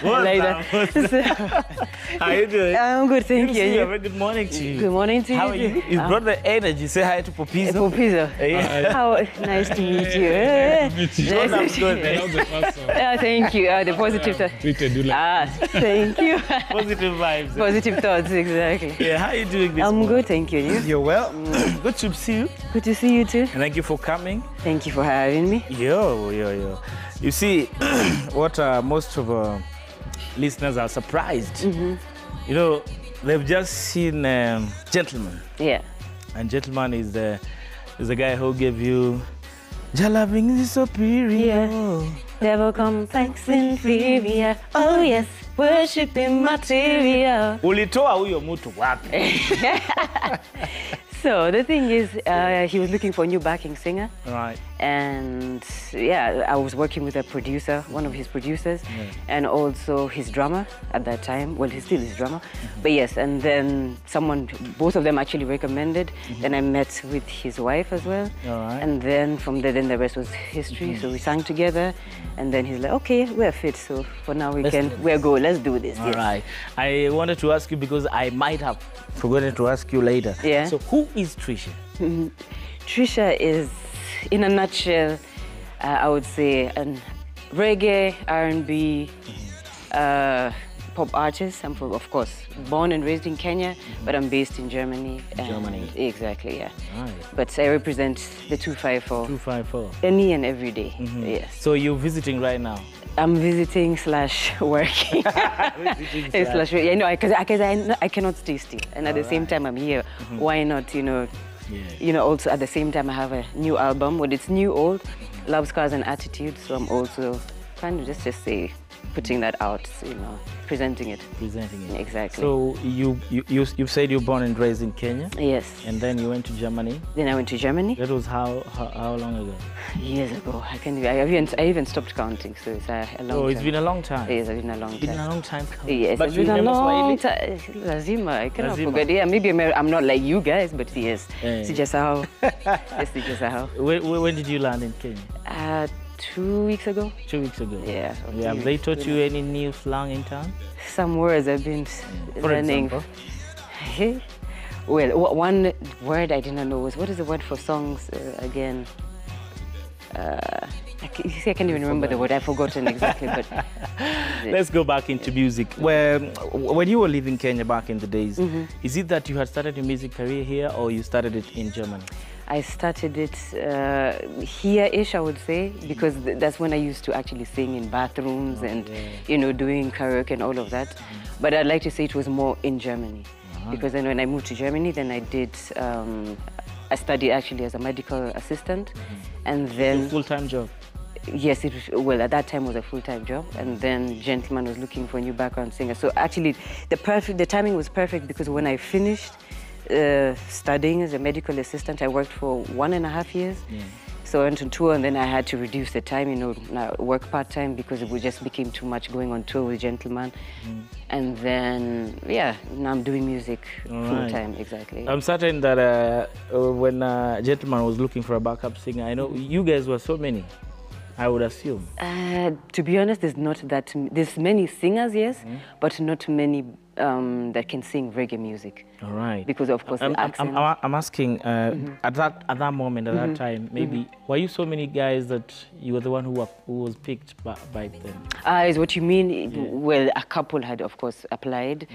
like that. How are you doing? I'm good, thank you. Very good morning to you. Good morning to you. How are you? You brought the energy. Say hi to Popizo. Popizo. Yeah. How nice to meet you. That's good. That was the first one. Thank you. The positive thoughts. Thank you. Positive vibes. Positive thoughts, exactly. Yeah, how are you doing this I'm morning? good, thank you. You're well. Good to see you. Good to see you too. And thank you for coming. Thank you for having me. Yo. You see, what most of our listeners are surprised. You know, they've just seen Gentleman. Yeah. And Gentleman is the guy who gave you "Your loving is superior." Yeah. Devil complex inferior. Oh yes, worshiping material. Ulitoa huyo mtu wapi? So the thing is, he was looking for a new backing singer. Right. And yeah, I was working with a producer, one of his producers, and also his drummer at that time. Well, he's still his drummer. But yes, and then both of them actually recommended. Then I met with his wife as well. All right. And then from there, then the rest was history. So we sang together. And then he's like, okay, we're fit. So for now let's do this. All right. I wanted to ask you because I might have forgotten to ask you later. Yeah. So who is Treesha? Treesha is, in a nutshell, I would say, a reggae, R&B, pop artist. I'm, of course, born and raised in Kenya, but I'm based in Germany. Germany. Exactly, yeah. Right. But I represent the 254. 254. Any and every day, yes. So you're visiting right now? I'm visiting / working. Yeah, no, because I cannot stay still, and at the same time I'm here. Why not? You know, also at the same time I have a new album. Well, it's new, old, Love, Scars, and Attitude. So I'm also kind of just say putting that out. You know, presenting it. Exactly. So you said you're born and raised in Kenya. Yes. And then you went to Germany. Then I went to Germany. That was how long ago? Years ago. I even stopped counting. So it's a long time. Oh, it's been a long time. Yes, it's been a long time. It's been a long time. Yes, but it's you been a remember long Swahili? time. Lazima, I cannot Lazima. forget. Yeah, maybe I'm not like you guys, but yes. Hey. It's just how. Yes, it's just how. When did you land in Kenya? 2 weeks ago. 2 weeks ago. Yeah. Have they taught you any new slang in town? Some words I've been For learning. example? Well, one word I didn't know was, what is the word for songs again? You see, I can't even remember the word. I've forgotten exactly, but... Let's go back into music. When you were living Kenya back in the days, is it that you had started your music career here or you started it in Germany? I started it here-ish, I would say, because that's when I used to actually sing in bathrooms and, you know, doing karaoke and all of that. But I'd like to say it was more in Germany. Because then when I moved to Germany, then I did... I studied actually as a medical assistant, and then... A full-time job? Yes, well, at that time it was a full-time job, and then Gentleman was looking for a new background singer. So actually, the timing was perfect because when I finished studying as a medical assistant, I worked for 1.5 years. So I went on tour, and then I had to reduce the time, you know, work part-time because it just became too much going on tour with Gentleman. And then, yeah, now I'm doing music full-time, exactly. I'm certain that when Gentleman was looking for a backup singer, I know you guys were so many, I would assume. To be honest, there's many singers, yes, but not many that can sing reggae music. All right. Because of course the accent. I'm asking at that moment, at that time, maybe were you so many guys that you were the one who was picked by them? Is what you mean? Well, a couple had of course applied,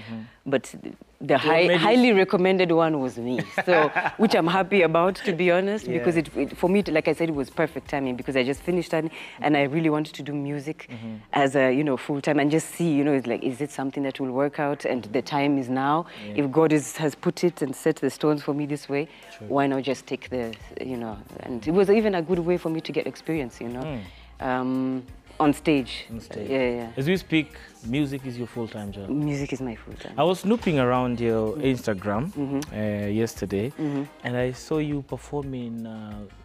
but the highly recommended one was me. So, which I'm happy about, to be honest, because for me, like I said, it was perfect timing because I just finished studying and I really wanted to do music as a full time and just see it's like, is it something that will work out? And the time is now. If God has put it and set the stones for me this way, why not just take the And it was even a good way for me to get experience, on stage. Yeah. As we speak, music is your full-time job? Music is my full-time. I was snooping around your Instagram yesterday, and I saw you performing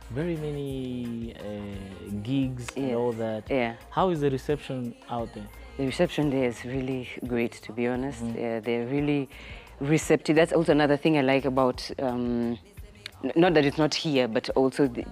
very many gigs and all that. Yeah. How is the reception out there? The reception there is really great, to be honest. They're really receptive. That's also another thing I like about, not that it's not here, but also the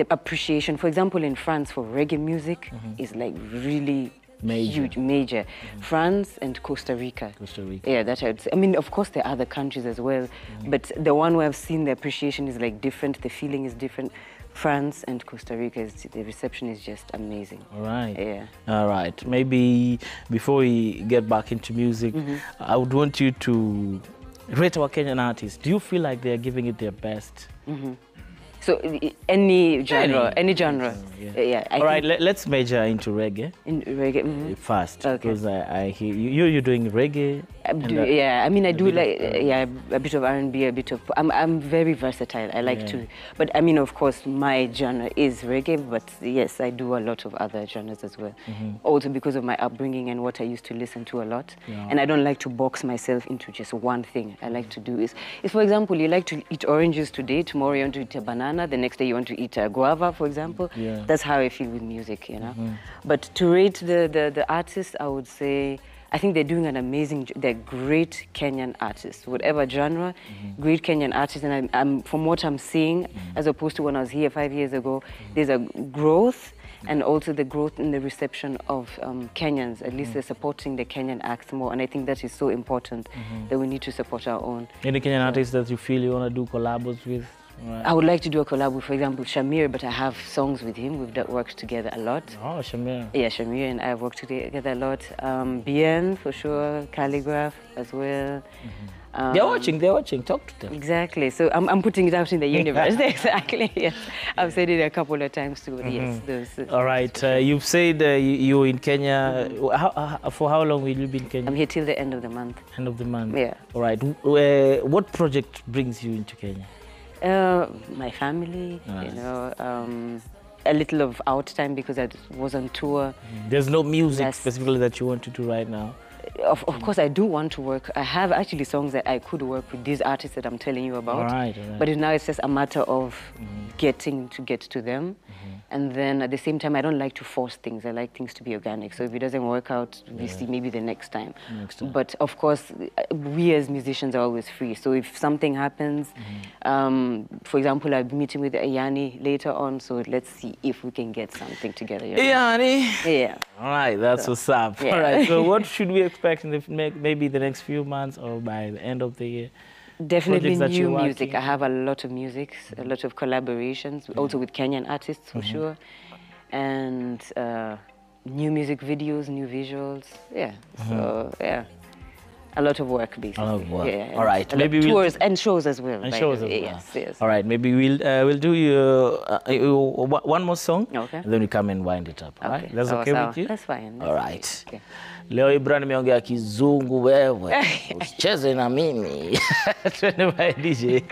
appreciation. For example, in France, for reggae music is like really Huge, major. France and Costa Rica. Costa Rica. Yeah, that I'd say. I mean, of course, there are other countries as well, but the one where I've seen the appreciation is like different, the feeling is different. France and Costa Rica, the reception is just amazing. All right. Yeah. All right. Maybe before we get back into music, I would want you to rate our Kenyan artists. Do you feel like they're giving it their best? So any genre, any genre. Yeah. All right, let's major into reggae. In reggae. First, because I hear you're doing reggae. Yeah, I mean I do like a bit of R&B, a bit of. I'm very versatile. I like to, but I mean of course my genre is reggae, but yes I do a lot of other genres as well. Also because of my upbringing and what I used to listen to a lot, and I don't like to box myself into just one thing. I like to do is for example you like to eat oranges today, tomorrow you want to eat a banana, the next day you want to eat a guava, for example. That's how I feel with music, you know. But to rate the artists, I would say I think they're doing an amazing, they're great Kenyan artists, whatever genre, great Kenyan artists. And I'm from what I'm seeing, as opposed to when I was here 5 years ago, there's a growth, and also the growth in the reception of Kenyans. At least they're supporting the Kenyan acts more, and I think that is so important, that we need to support our own. Any Kenyan artists that you feel you want to do collabs with? Right. I would like to do a collab with, for example, Shamir, but I have songs with him. We've worked together a lot. Oh, Shamir. Yeah, Shamir and I have worked together a lot. Bien, for sure, Calligraph as well. They're watching, talk to them. Exactly, so I'm putting it out in the universe. Exactly, yes. I've said it a couple of times too, yes. Those, all right, you've said you're in Kenya. For how long will you be in Kenya? I'm here till the end of the month. End of the month? Yeah. All right, what project brings you into Kenya? My family, you know, a little of out time because I was on tour. There's no music specifically that you want to do right now? Of course, I do want to work. I have actually songs that I could work with these artists that I'm telling you about. All right. But now it's just a matter of get to them. And then at the same time, I don't like to force things. I like things to be organic. So if it doesn't work out, we see maybe the next time. But of course, we as musicians are always free. So if something happens, for example, I'll be meeting with Ayani later on. So let's see if we can get something together. Ayani? Yeah. All right, that's what's up. Yeah. All right, so what should we expect in maybe the next few months or by the end of the year? Definitely new music. I have a lot of music, a lot of collaborations, also with Kenyan artists for sure, and new music videos, new visuals. Yeah, so yeah, a lot of work basically. A lot of work. Yeah, all right, maybe tours and shows as well. And shows as well. Yes. All right, maybe we'll do one more song, and then we come and wind it up. All right, that's okay with you? That's fine. All right. Okay. Leo Ibra nimeongea kizungu wewe. Usicheze na mimi. Twende by DJ.